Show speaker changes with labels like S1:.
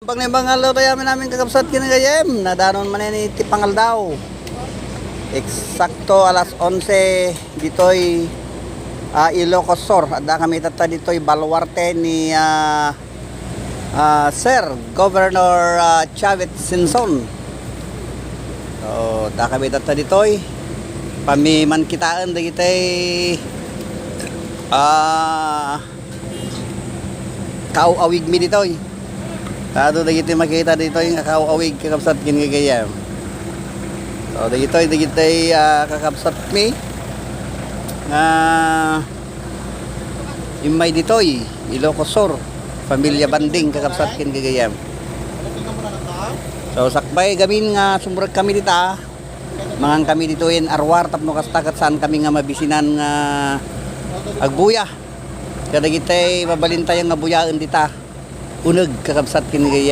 S1: Pag na mga laro namin kakapsat kinagayem, nadanon man ni Tipangal daw. Eksakto alas 11 ditoy Ilocos Sur. Ada kami tata ditoy baluarte ni Sir Governor Chavit Singson. So, da kami tata ditoy pamiman kitaan dagitay kauawig mi ditoy. Tado dagiti makita dito yung kakawawig kakapsat kinigayam. So dagitoy kakapsat mi imay ditoy Ilocos Sur pamilya banding kakapsat kinigayam. So sakbay gamin nga sumurag kami dita mangang kami dito in arwar tapno kastakat saan kami nga mabisinan nga agbuya. Kada gitay mabalintay nga buyaan dita uneg kakabsat kinigaya.